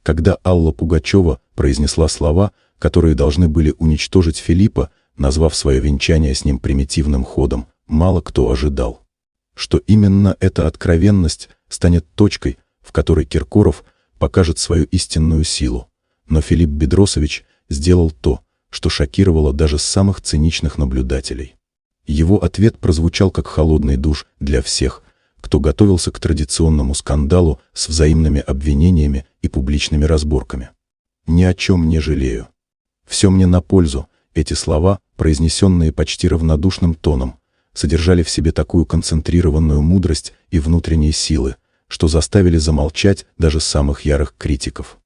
Когда Алла Пугачева произнесла слова, которые должны были уничтожить Филиппа, назвав свое венчание с ним примитивным ходом, мало кто ожидал, что именно эта откровенность станет точкой, в которой Киркоров покажет свою истинную силу. Но Филипп Бедросович сделал то, что шокировало даже самых циничных наблюдателей. Его ответ прозвучал как холодный душ для всех, кто готовился к традиционному скандалу с взаимными обвинениями и публичными разборками. «Ни о чем не жалею. Все мне на пользу». Эти слова, произнесенные почти равнодушным тоном, содержали в себе такую концентрированную мудрость и внутренние силы, что заставили замолчать даже самых ярых критиков.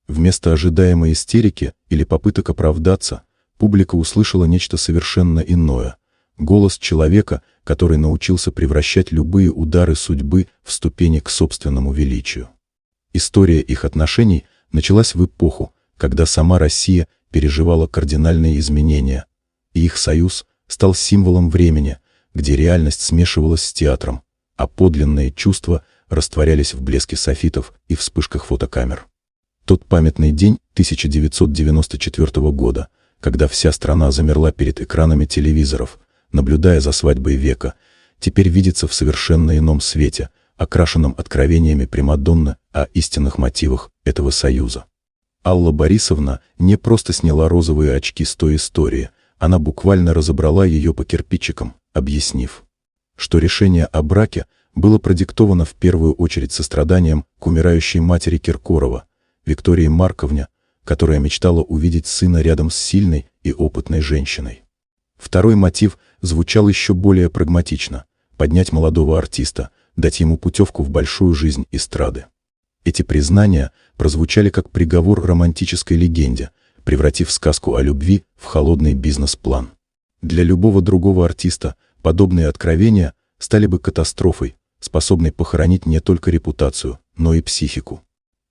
Вместо ожидаемой истерики или попыток оправдаться, публика услышала нечто совершенно иное — голос человека, который научился превращать любые удары судьбы в ступени к собственному величию. История их отношений началась в эпоху, когда сама Россия переживала кардинальные изменения, и их союз стал символом времени, где реальность смешивалась с театром, а подлинные чувства растворялись в блеске софитов и вспышках фотокамер. Тот памятный день 1994 года, когда вся страна замерла перед экранами телевизоров, наблюдая за свадьбой века, теперь видится в совершенно ином свете, окрашенном откровениями Примадонны о истинных мотивах этого союза. Алла Борисовна не просто сняла розовые очки с той истории, она буквально разобрала ее по кирпичикам, объяснив, что решение о браке было продиктовано в первую очередь состраданием к умирающей матери Киркорова, Виктории Марковне, которая мечтала увидеть сына рядом с сильной и опытной женщиной. Второй мотив звучал еще более прагматично – поднять молодого артиста, дать ему путевку в большую жизнь эстрады. Эти признания прозвучали как приговор романтической легенде, превратив сказку о любви в холодный бизнес-план. Для любого другого артиста подобные откровения стали бы катастрофой, способной похоронить не только репутацию, но и психику.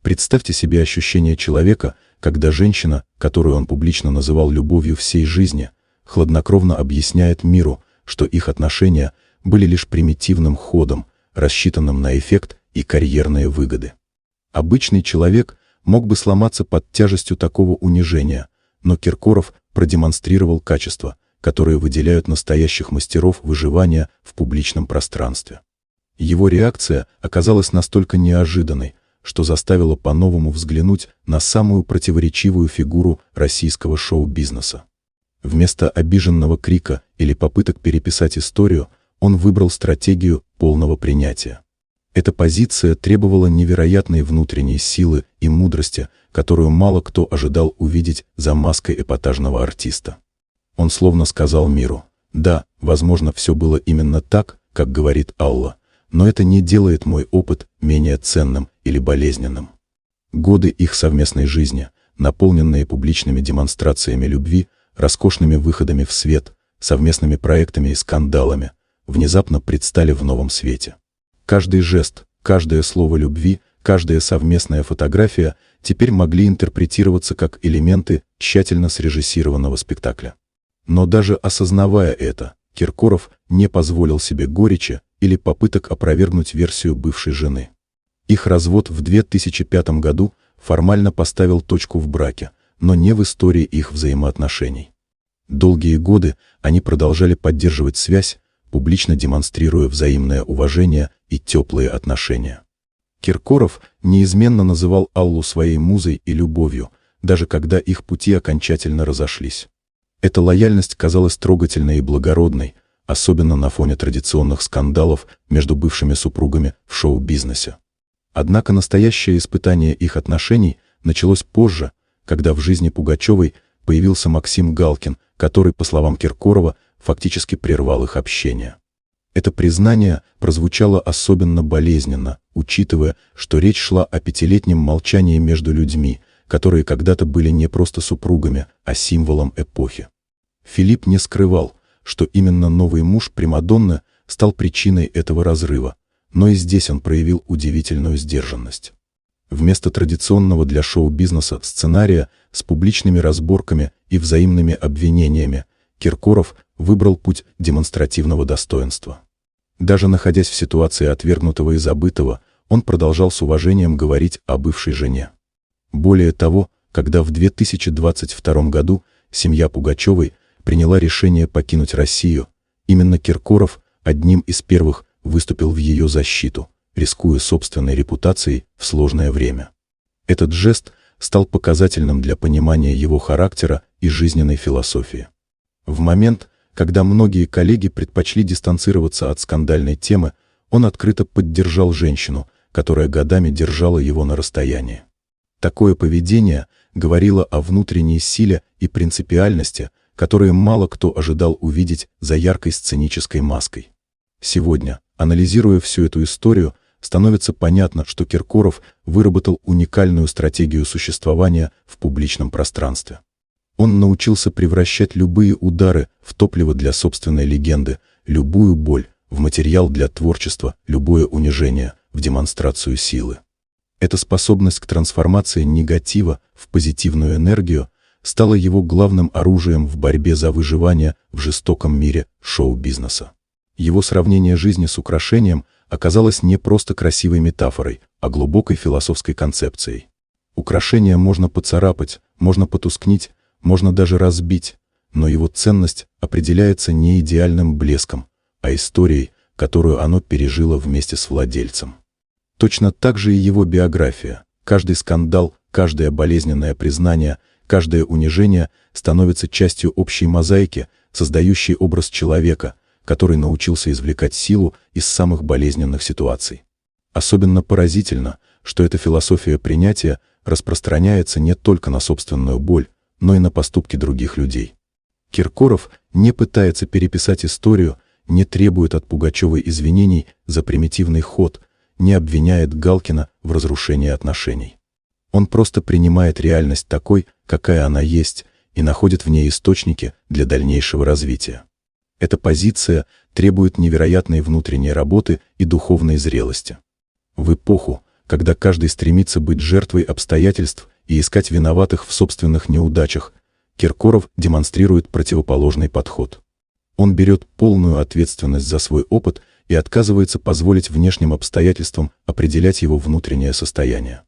Представьте себе ощущение человека, когда женщина, которую он публично называл любовью всей жизни, хладнокровно объясняет миру, что их отношения были лишь примитивным ходом, рассчитанным на эффект и карьерные выгоды. Обычный человек мог бы сломаться под тяжестью такого унижения, но Киркоров продемонстрировал качества, которые выделяют настоящих мастеров выживания в публичном пространстве. Его реакция оказалась настолько неожиданной, что заставила по-новому взглянуть на самую противоречивую фигуру российского шоу-бизнеса. Вместо обиженного крика или попыток переписать историю, он выбрал стратегию полного принятия. Эта позиция требовала невероятной внутренней силы и мудрости, которую мало кто ожидал увидеть за маской эпатажного артиста. Он словно сказал миру: «Да, возможно, все было именно так, как говорит Алла, но это не делает мой опыт менее ценным или болезненным». Годы их совместной жизни, наполненные публичными демонстрациями любви, роскошными выходами в свет, совместными проектами и скандалами, внезапно предстали в новом свете. Каждый жест, каждое слово любви, каждая совместная фотография теперь могли интерпретироваться как элементы тщательно срежиссированного спектакля. Но даже осознавая это, Киркоров не позволил себе горечи или попыток опровергнуть версию бывшей жены. Их развод в 2005 году формально поставил точку в браке, но не в истории их взаимоотношений. Долгие годы они продолжали поддерживать связь, публично демонстрируя взаимное уважение и теплые отношения. Киркоров неизменно называл Аллу своей музой и любовью, даже когда их пути окончательно разошлись. Эта лояльность казалась трогательной и благородной, особенно на фоне традиционных скандалов между бывшими супругами в шоу-бизнесе. Однако настоящее испытание их отношений началось позже, когда в жизни Пугачевой появился Максим Галкин, который, по словам Киркорова, фактически прервал их общение. Это признание прозвучало особенно болезненно, учитывая, что речь шла о пятилетнем молчании между людьми, которые когда-то были не просто супругами, а символом эпохи. Филипп не скрывал, что именно новый муж Примадонны стал причиной этого разрыва, но и здесь он проявил удивительную сдержанность. Вместо традиционного для шоу-бизнеса сценария с публичными разборками и взаимными обвинениями, Киркоров выбрал путь демонстративного достоинства. Даже находясь в ситуации отвергнутого и забытого, он продолжал с уважением говорить о бывшей жене. Более того, когда в 2022 году семья Пугачевой приняла решение покинуть Россию, именно Киркоров одним из первых выступил в ее защиту, рискуя собственной репутацией в сложное время. Этот жест стал показательным для понимания его характера и жизненной философии. В момент, когда многие коллеги предпочли дистанцироваться от скандальной темы, он открыто поддержал женщину, которая годами держала его на расстоянии. Такое поведение говорило о внутренней силе и принципиальности, которые мало кто ожидал увидеть за яркой сценической маской. Сегодня, анализируя всю эту историю, становится понятно, что Киркоров выработал уникальную стратегию существования в публичном пространстве. Он научился превращать любые удары в топливо для собственной легенды, любую боль в материал для творчества, любое унижение в демонстрацию силы. Эта способность к трансформации негатива в позитивную энергию стала его главным оружием в борьбе за выживание в жестоком мире шоу-бизнеса. Его сравнение жизни с украшением оказалось не просто красивой метафорой, а глубокой философской концепцией. Украшение можно поцарапать, можно потускнить, можно даже разбить, но его ценность определяется не идеальным блеском, а историей, которую оно пережило вместе с владельцем. Точно так же и его биография. Каждый скандал, каждое болезненное признание, каждое унижение становится частью общей мозаики, создающей образ человека, который научился извлекать силу из самых болезненных ситуаций. Особенно поразительно, что эта философия принятия распространяется не только на собственную боль, но и на поступки других людей. Киркоров не пытается переписать историю, не требует от Пугачевой извинений за примитивный ход, не обвиняет Галкина в разрушении отношений. Он просто принимает реальность такой, какая она есть, и находит в ней источники для дальнейшего развития. Эта позиция требует невероятной внутренней работы и духовной зрелости. В эпоху, когда каждый стремится быть жертвой обстоятельств и искать виноватых в собственных неудачах, Киркоров демонстрирует противоположный подход. Он берет полную ответственность за свой опыт и отказывается позволить внешним обстоятельствам определять его внутреннее состояние.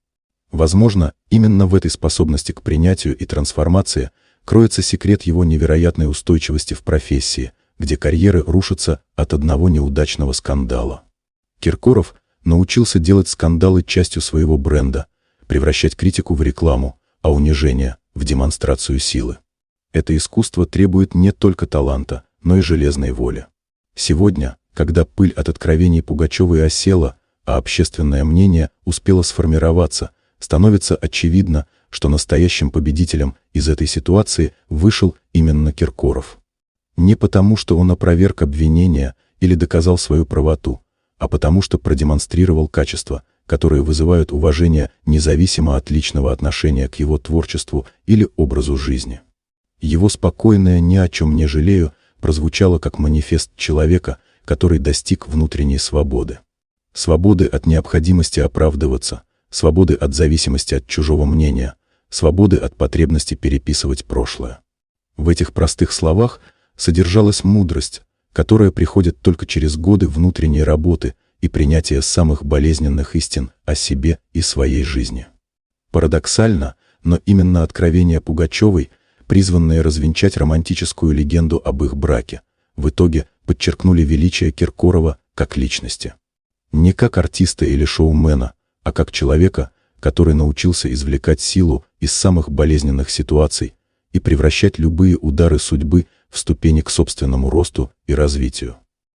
Возможно, именно в этой способности к принятию и трансформации кроется секрет его невероятной устойчивости в профессии, где карьеры рушатся от одного неудачного скандала. Киркоров научился делать скандалы частью своего бренда, превращать критику в рекламу, а унижение — в демонстрацию силы. Это искусство требует не только таланта, но и железной воли. Сегодня, когда пыль от откровений Пугачевой осела, а общественное мнение успело сформироваться, становится очевидно, что настоящим победителем из этой ситуации вышел именно Киркоров. Не потому, что он опроверг обвинения или доказал свою правоту, а потому что продемонстрировал качества, которые вызывают уважение независимо от личного отношения к его творчеству или образу жизни. Его спокойное «ни о чем не жалею» прозвучало как манифест человека, который достиг внутренней свободы. Свободы от необходимости оправдываться, свободы от зависимости от чужого мнения, свободы от потребности переписывать прошлое. В этих простых словах содержалась мудрость, которая приходит только через годы внутренней работы и принятия самых болезненных истин о себе и своей жизни. Парадоксально, но именно откровения Пугачевой, призванные развенчать романтическую легенду об их браке, в итоге подчеркнули величие Киркорова как личности. Не как артиста или шоумена, а как человека, который научился извлекать силу из самых болезненных ситуаций и превращать любые удары судьбы в ступени к собственному росту и развитию.